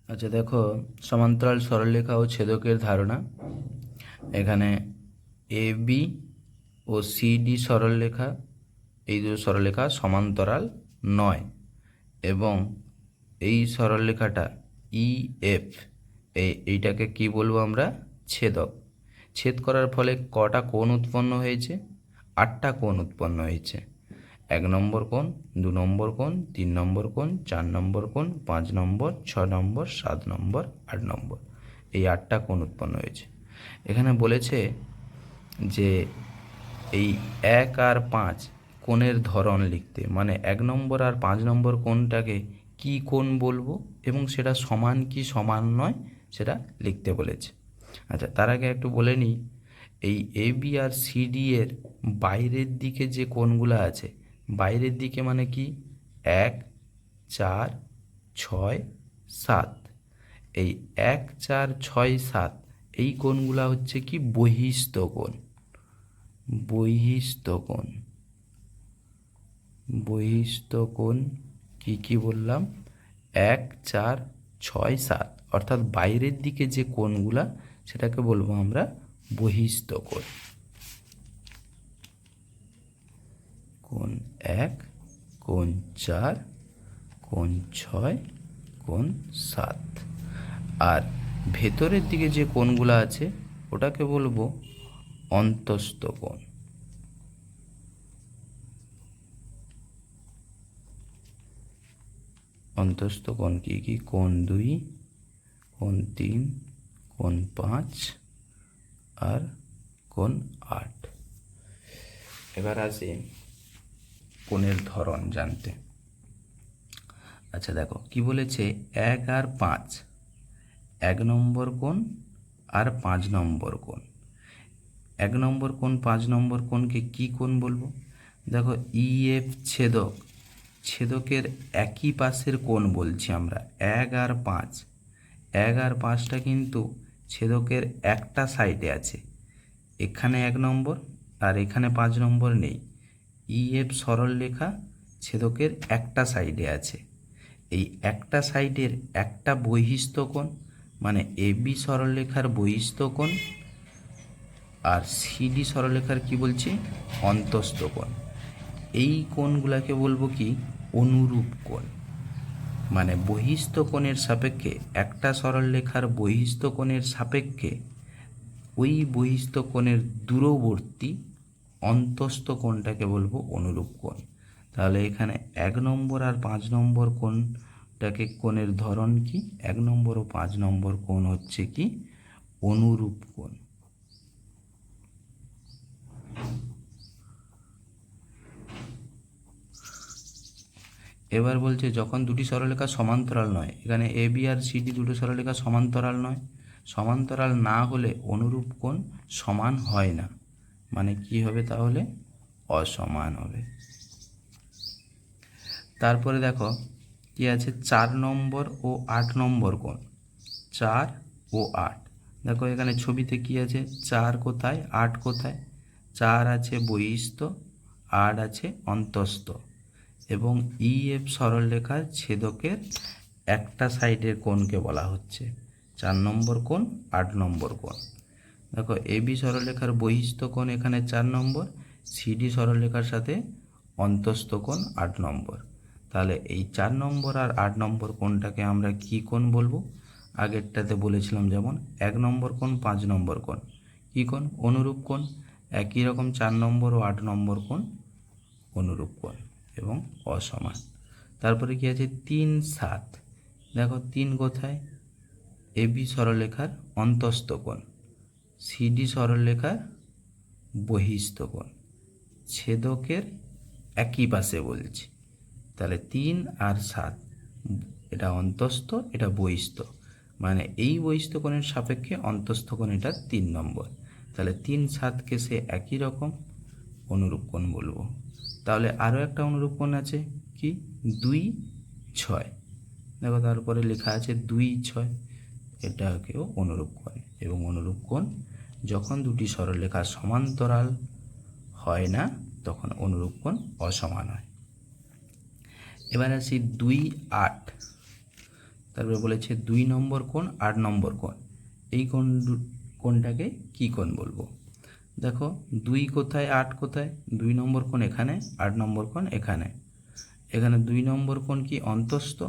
আচ্ছা দেখো, সমান্তরাল সরলরেখা ও ছেদকের ধারণা। এখানে A B O C D সরলরেখা, এই দুটো সরলরেখা সমান্তরাল নয় এবং এই সরলরেখাটা ই এফ, এইটাকে কি বলবো আমরা? ছেদক। ছেদ করার ফলে কটা কোণ উৎপন্ন হয়েছে? 8টা কোণ উৎপন্ন হয়েছে। 1 নম্বর কোণ, 2 নম্বর কোণ, 3 নম্বর কোণ, 4 নম্বর কোণ, 5 নম্বর, 6 নম্বর, 7 নম্বর, 8 নম্বর, এই 8টা কোণ উৎপন্ন হয়েছে। এখানে বলেছে যে এই 1 আর 5 কোণের ধরন লিখতে, মানে 1 নম্বর আর 5 নম্বর কোণটাকে কি কোণ বলবো এবং সেটা সমান কি সমান নয় সেটা লিখতে বলেছে। আচ্ছা, তার আগে একটু বলে নিই, এই A B R C D এর বাইরের দিকে যে কোণগুলো আছে, বাইরের দিকে মানে কি 1, 4, 6, 7, এই 1, 4, 6, 7 এই কোণগুলো হচ্ছে কি বহিস্থ কোণ। বহিস্থ কোণ, বহিস্থ কোণ কি কি বললাম? 1, 4, 6, 7, অর্থাৎ বাইরের দিকে যে কোণগুলা সেটাকে বলবো আমরা বহিস্থ কোণ। কোণ 1, কোণ 4, কোণ 6, কোণ 7। আর ভেতরের দিকে যে কোণগুলো আছে ওটাকে বলবো অন্তস্থ কোণ। অন্তস্থ কোণ কি কি? কোণ 2, কোণ 3, কোণ 5 আর কোণ 8। এবার আসি কোণের ধরন জানতে। আচ্ছা দেখো কি বলেছে, 1 আর 5, 1 নম্বর কোণ আর 5 নম্বর কোণ। 1 নম্বর কোণ 5 নম্বর কোণকে কি কোণ বলবো? দেখো ই এফ ছেদক, ছেদকের একই পাশের কোণ বলছি আমরা। 1 আর 5, 1 আর 5টা কিন্তু ছেদকের একটা সাইডে আছে। এখানে 1 নম্বর আর এখানে 5 নম্বর নেই। ই এফ সরলরেখা ছেদকের একটা সাইডে আছে। এই একটা সাইডের একটা বহিস্থ কোণ, মানে এ বি সরলরেখার বহিস্থ কোণ, আর সিডি সরলরেখার কি বলছি? অন্তস্থ কোণ। এই কোণগুলোকে বলবো কি? অনুরূপ কোণ। মানে বহিস্থ কোণের সাপেক্ষে, একটা সরলরেখার বহিস্থ কোণের সাপেক্ষে ওই বহিস্থ কোণের দূরবর্তী অন্তস্থ কোণটাকে বলবো অনুরূপ কোণ। তাহলে এখানে 1 নম্বর আর 5 নম্বর কোণটাকে, কোণের ধরন কি? 1 নম্বর ও 5 নম্বর কোণ হচ্ছে কি? অনুরূপ কোণ। এবার বলছে যখন দুটি সরলরেখা সমান্তরাল নয়, এখানে A B R C D দুটো সরলরেখা সমান্তরাল নয়। সমান্তরাল না হলে অনুরূপ কোণ সমান হয় না, মানে কি হবে তাহলে? অসমান হবে। তারপরে দেখো কি আছে, 4 নম্বর ও 8 নম্বর কোণ। 4 ও 8, দেখো এখানে ছবিতে কি আছে? 4 কোথায়, 8 কোথায়? 4 আছে বহিস্থ, 8 আছে অন্তস্থ, এবং ই এফ সরলরেখার ছেদকের একটা সাইডের কোণকে বলা হচ্ছে 4 নম্বর কোণ, 8 নম্বর কোণ। দেখো এ বি সরলরেখার বহিস্থ কোণ এখানে 4 নম্বর, সিডি সরলরেখার সাথে অন্তস্থ কোণ 8 নম্বর। তাহলে এই 4 নম্বর আর 8 নম্বর কোণটাকে আমরা কি কোণ বলবো? আগেরটাতে বলেছিলাম যেমন 1 নম্বর কোণ, 5 নম্বর কোণ কি কোণ? অনুরূপ কোণ। একই রকম 4 নম্বর ও 8 নম্বর কোণ অনুরূপ কোণ এবং অসমান। তারপরে কি আছে? 3, 7, দেখো 3 কোথায়? এ বি সরলরেখার অন্তস্থ কোণ, সিডি সরলরেখার বহিস্থ কোণ, ছেদকের একই পাশে বলছি। তাহলে 3 আর 7, এটা অন্তস্থ, এটা বহিস্থ, মানে এই বহিস্থ কোণের সাপেক্ষে অন্তস্থ কোণ এটা 3 নম্বর। তাহলে 3, 7কে সে একই রকম অনুরূপ কোণ বলবো। তাহলে আরও একটা অনুরূপ কোণ আছে কি? 2, 6, দেখো তারপরে লেখা আছে 2, 6, এটাকেও অনুরূপ কোণ। এবং অনুরূপ কোণ যখন দুটি সরলরেখা সমান্তরাল হয় না তখন অনুরূপ কোণ অসমান হয়। এবার আসি 2, 8, তারপরে বলেছে 2 নম্বর কোণ 8 নম্বর কোণ, এই কোণটাকে কি কোণ বলবো? দেখো 2 কোথায় 8 কোথায়, 2 নম্বর কোণ এখানে, 8 নম্বর কোণ এখানে। এখানে 2 নম্বর কোণ কি অন্তস্থ,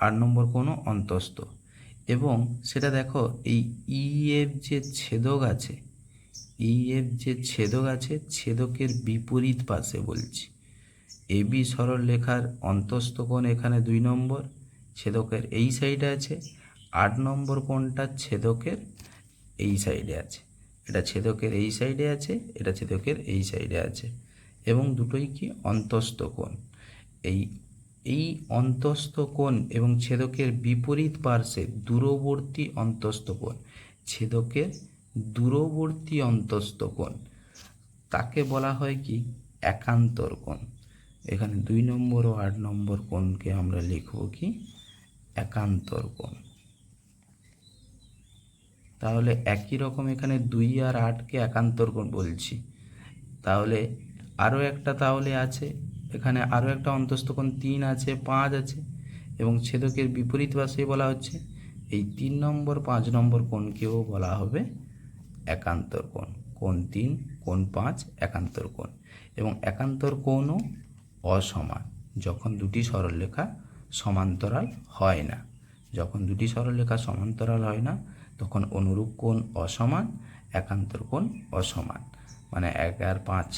8 নম্বর কোণও অন্তস্থ। এবং সেটা দেখো এই ইএফ যে ছেদক আছে, ইএফ যে ছেদক আছে, ছেদকের বিপরীত পাশে বলছি। এবি সরলরেখার অন্তস্থ কোণ এখানে 2 নম্বর, ছেদকের এই সাইডে আছে। 8 নম্বর কোণটা ছেদকের এই সাইডে আছে, এটা ছেদকের এই সাইডে আছে, এটা ছেদকের এই সাইডে আছে, এবং দুটোই কি অন্তস্থ কোণ। এই অন্তস্থ কোণ এবং ছেদকের বিপরীত পার্শ্বে দূরবর্তী অন্তস্থ কোণ, ছেদকের দূরবর্তী অন্তস্থ কোণ, তাকে বলা হয় কি একান্তর কোণ। এখানে 2 নম্বর ও 8 নম্বর কোণকে আমরা লিখব কি একান্তর কোণ। তাহলে একই রকম এখানে 2 আর 8কে একান্তর কোণ বলছি। তাহলে আরও একটা তাহলে আছে, এখানে আরও একটা অন্তস্থ কোণ 3 আছে, 5 আছে, এবং ছেদকের বিপরীত পাশে বলা হচ্ছে এই 3 নম্বর 5 নম্বর কোণকেও বলা হবে একান্তর কোণ। কোণ 3, কোণ 5 একান্তর কোণ। এবং একান্তর কোণও অসমান যখন দুটি সরলরেখা সমান্তরাল হয় না। যখন দুটি সরলরেখা সমান্তরাল হয় না তখন অনুরূপ কোণ অসমান, একান্তর কোণ অসমান, মানে 1 আর 5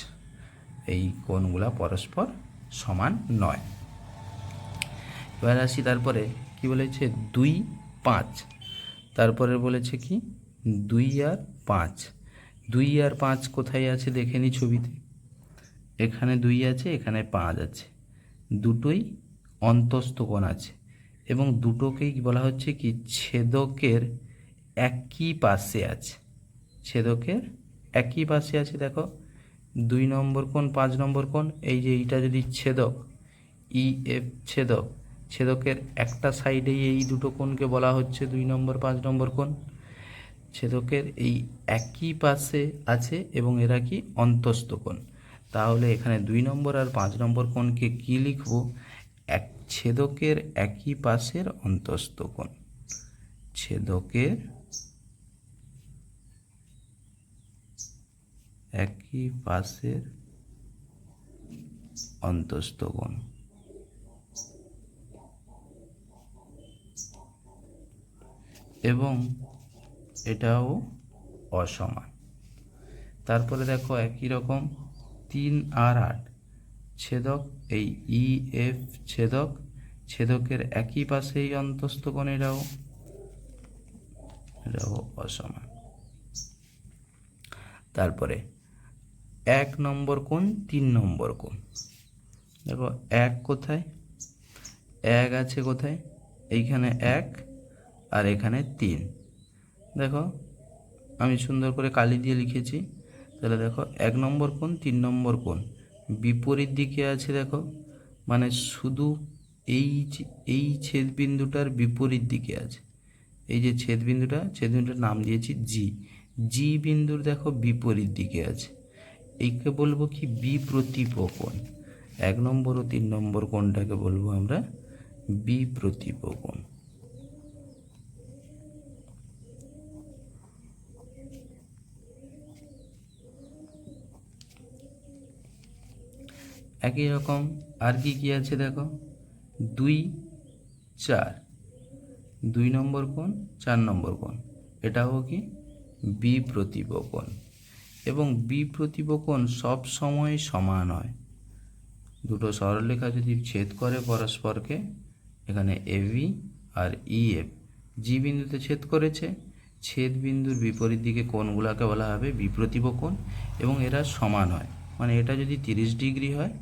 এই কোণগুলা পরস্পর সমান নয়। এবার আসি তারপরে কি বলেছে 2, 5, তারপরে বলেছে কি 2 আর 5। 2 আর 5 কোথায় আছে দেখে নি ছবিতে, এখানে 2 আছে, এখানে 5 আছে, দুটোই অন্তস্থ কোণ আছে, এবং দুটোকেই বলা হচ্ছে কি ছেদকের একই পাশে আছে। ছেদকের একই পাশে আছে। দেখো 2 নম্বর কোণ 5 নম্বর কোণ, এই যে এইটা যদি ছেদক ই এফ ছেদক, ছেদকের একটা সাইডেই এই দুটো কোণকে বলা হচ্ছে 2 নম্বর 5 নম্বর কোণ। ছেদকের এই একই পাশে আছে এবং এরা কি অন্তস্থ কোণ। তাহলে এখানে 2 নম্বর আর 5 নম্বর কোণকে কি লিখব? ছেদকের একই পাশের অন্তস্থ কোণ। ছেদকের একই পাশের অন্তস্থ কোণ। এবং এটাও অসমান। তারপরে দেখো একই রকম 3 আর 8 ছেদক, এই ই এফ ছেদক, ছেদকের একই পাশেই অন্তস্থ কোণ, এটাও অসমান। তারপরে 1 নম্বর কোণ 3 নম্বর কোণ। দেখো 1 কোথায়, 1 আছে কোথায়, এইখানে 1 আর এখানে 3। দেখো আমি সুন্দর করে কালি দিয়ে লিখেছি। তাহলে দেখো 1 নম্বর কোণ 3 নম্বর কোণ বিপরীত দিকে আছে। দেখো মানে শুধু এই ছেদবিন্দুটার বিপরীত দিকে আছে। এই যে ছেদবিন্দুটার নাম দিয়েছি জি। জি বিন্দুর দেখো বিপরীত দিকে আছে। এইকে বলবো কি বিপ্রতীপ কোণ। 1 নম্বর ও 3 নম্বর কোণটাকে বলবো আমরা বিপ্রতীপ কোণ। একই রকম আর কি আছে দেখো 2, 4, 2 নম্বর কোণ 4 নম্বর কোণ, এটাও কি বিপ্রতীপ কোণ। এবং বিপ্রতীপ কোণ সব সময় সমান হয়। দুটো সরলরেখা যদি ছেদ করে পরস্পরকে, এখানে এবি আর ইএফ জি বিন্দুতে ছেদ করেছে, ছেদ বিন্দুর বিপরীত দিকে কোণগুলোকে বলা হবে বিপ্রতীপ কোণ, এবং এরা সমান হয়। মানে এটা যদি 30 ডিগ্রি হয়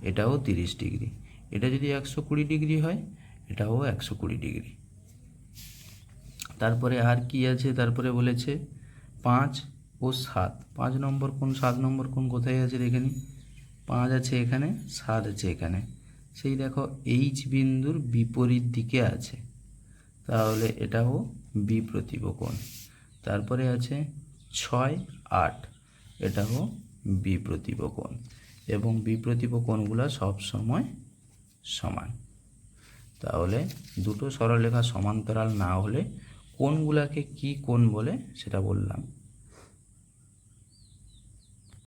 এটাও 30 ডিগ্রি, এটা যদি 120 ডিগ্রি হয় এটাও 120 ডিগ্রি। তারপরে আর কি আছে, তারপরে বলেছে 5 ও 7। 5 নম্বর কোণ 7 নম্বর কোণ কোথায় আছে দেখে নি, 5 আছে এখানে, 7 আছে এখানে, সেই দেখো এইচ বিন্দুর বিপরীত দিকে আছে, তাহলে এটাও বিপ্রতীপ কোণ। তারপরে আছে 6, 8, এটাও বিপ্রতীপ কোণ, এবং বিপ্রতীপ কোণগুলো সব সময় সমান। তাহলে দুটো সরলরেখা সমান্তরাল না হলে কোণগুলোকে কি কোণ বলে সেটা বললাম।